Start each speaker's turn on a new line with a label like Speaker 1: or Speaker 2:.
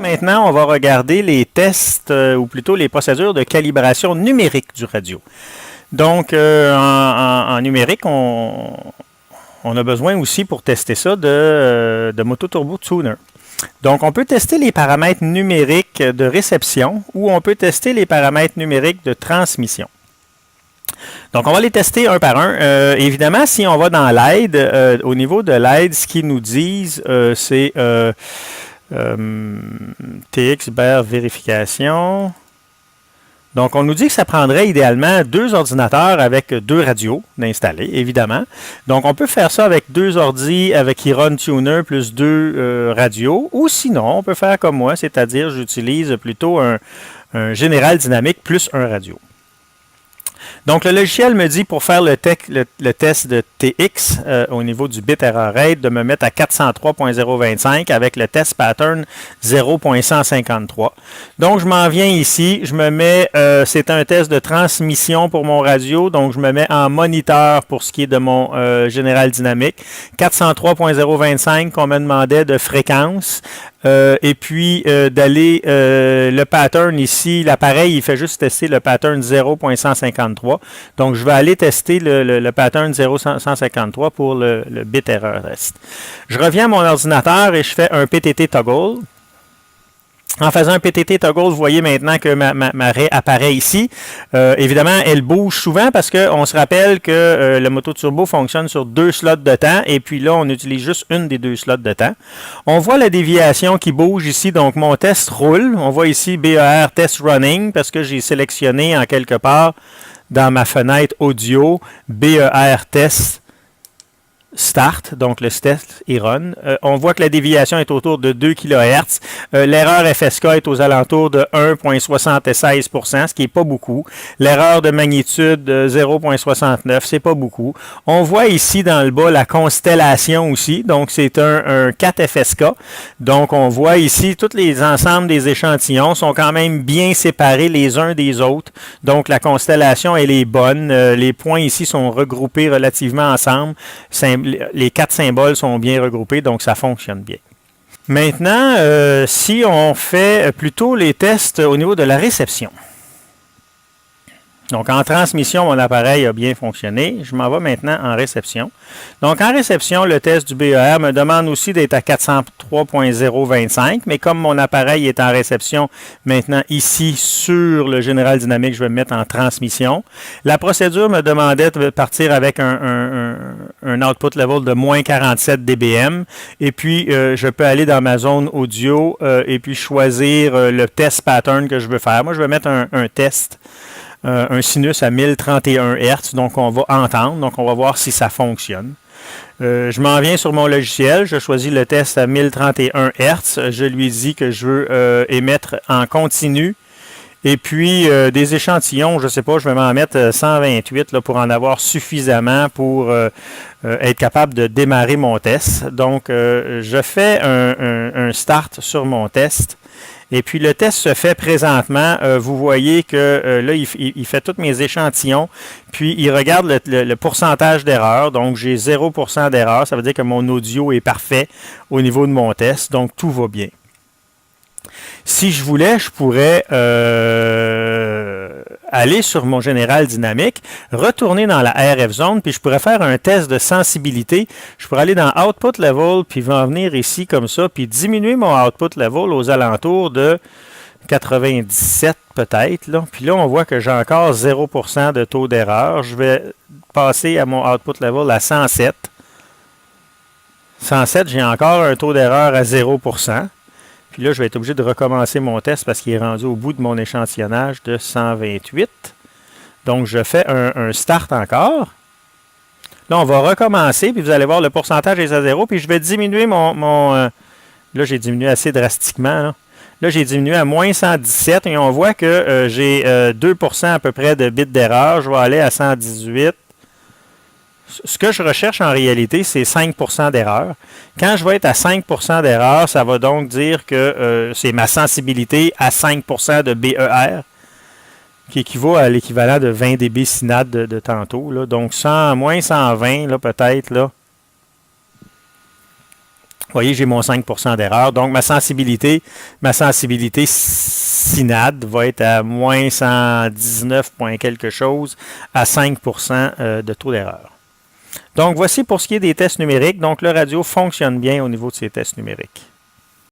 Speaker 1: maintenant, on va regarder les tests, ou plutôt les procédures de calibration numérique du radio. Donc, en numérique, on a besoin aussi pour tester ça de Moto Turbo Tuner. Donc, on peut tester les paramètres numériques de réception ou on peut tester les paramètres numériques de transmission. Donc, on va les tester un par un. Évidemment, si on va dans l'aide, au niveau de l'aide, ce qu'ils nous disent, c'est TX vérification. Donc, on nous dit que ça prendrait idéalement 2 ordinateurs avec 2 radios d'installer, évidemment. Donc, on peut faire ça avec 2 ordis avec Iron Tuner plus 2 radios. Ou sinon, on peut faire comme moi, c'est-à-dire j'utilise plutôt un General Dynamic plus un radio. Donc, le logiciel me dit pour faire le test de TX au niveau du bit error rate de me mettre à 403.025 avec le test pattern 0.153. Donc, je m'en viens ici, je me mets, c'est un test de transmission pour mon radio, donc je me mets en moniteur pour ce qui est de mon General Dynamic. 403.025 qu'on me demandait de fréquence. Et puis d'aller le pattern ici, l'appareil il fait juste tester le pattern 0.153. Donc je vais aller tester le pattern 0.153 pour le bit error rest. Je reviens à mon ordinateur et je fais un PTT toggle. En faisant un PTT toggle, vous voyez maintenant que ma raie apparaît ici. Évidemment, elle bouge souvent parce qu'on se rappelle que le Moto Turbo fonctionne sur 2 slots de temps et puis là, on utilise juste une des 2 slots de temps. On voit la déviation qui bouge ici, donc mon test roule. On voit ici BER test running parce que j'ai sélectionné en quelque part dans ma fenêtre audio BER test start, donc le test est run. On voit que la déviation est autour de 2 kHz. L'erreur FSK est aux alentours de 1,76%, ce qui n'est pas beaucoup. L'erreur de magnitude 0,69, c'est pas beaucoup. On voit ici dans le bas la constellation aussi, donc c'est un 4 FSK. Donc on voit ici tous les ensembles des échantillons sont quand même bien séparés les uns des autres. Donc la constellation elle est bonne. Les points ici sont regroupés relativement ensemble. Les 4 symboles sont bien regroupés, donc ça fonctionne bien. Maintenant, si on fait plutôt les tests au niveau de la réception. Donc, en transmission, mon appareil a bien fonctionné. Je m'en vais maintenant en réception. Donc, en réception, le test du BER me demande aussi d'être à 403.025, mais comme mon appareil est en réception maintenant ici sur le General Dynamic, je vais me mettre en transmission. La procédure me demandait de partir avec un output level de moins 47 dBm. Et puis, je peux aller dans ma zone audio et puis choisir le test pattern que je veux faire. Moi, je vais mettre un test. Un sinus à 1031 Hz, donc on va entendre, donc on va voir si ça fonctionne. Je m'en viens sur mon logiciel, je choisis le test à 1031 Hz, je lui dis que je veux émettre en continu, et puis des échantillons, je ne sais pas, je vais m'en mettre 128 là, pour en avoir suffisamment pour être capable de démarrer mon test. Donc, je fais un start sur mon test. Et puis, le test se fait présentement. Vous voyez que là, il fait tous mes échantillons. Puis, il regarde le pourcentage d'erreur. Donc, j'ai 0% d'erreur. Ça veut dire que mon audio est parfait au niveau de mon test. Donc, tout va bien. Si je voulais, je pourrais aller sur mon General Dynamic, retourner dans la RF zone, puis je pourrais faire un test de sensibilité. Je pourrais aller dans Output Level, puis en venir ici comme ça, puis diminuer mon Output Level aux alentours de 97 peut-être. Puis là, on voit que j'ai encore 0% de taux d'erreur. Je vais passer à mon Output Level à 107. 107, j'ai encore un taux d'erreur à 0%. Puis là, je vais être obligé de recommencer mon test parce qu'il est rendu au bout de mon échantillonnage de 128. Donc, je fais un start encore. Là, on va recommencer, puis vous allez voir, le pourcentage est à 0. Puis je vais diminuer là, j'ai diminué assez drastiquement. Là, j'ai diminué à moins 117 et on voit que j'ai 2% à peu près de bits d'erreur. Je vais aller à 118. Ce que je recherche en réalité, c'est 5% d'erreur. Quand je vais être à 5% d'erreur, ça va donc dire que c'est ma sensibilité à 5% de BER, qui équivaut à l'équivalent de 20 dB SINAD de tantôt. Là. Donc, moins 120, là, peut-être. Là. Vous voyez, j'ai mon 5% d'erreur. Donc, ma sensibilité SINAD va être à moins 119 point quelque chose à 5% de taux d'erreur. Donc, voici pour ce qui est des tests numériques. Donc, le radio fonctionne bien au niveau de ces tests numériques.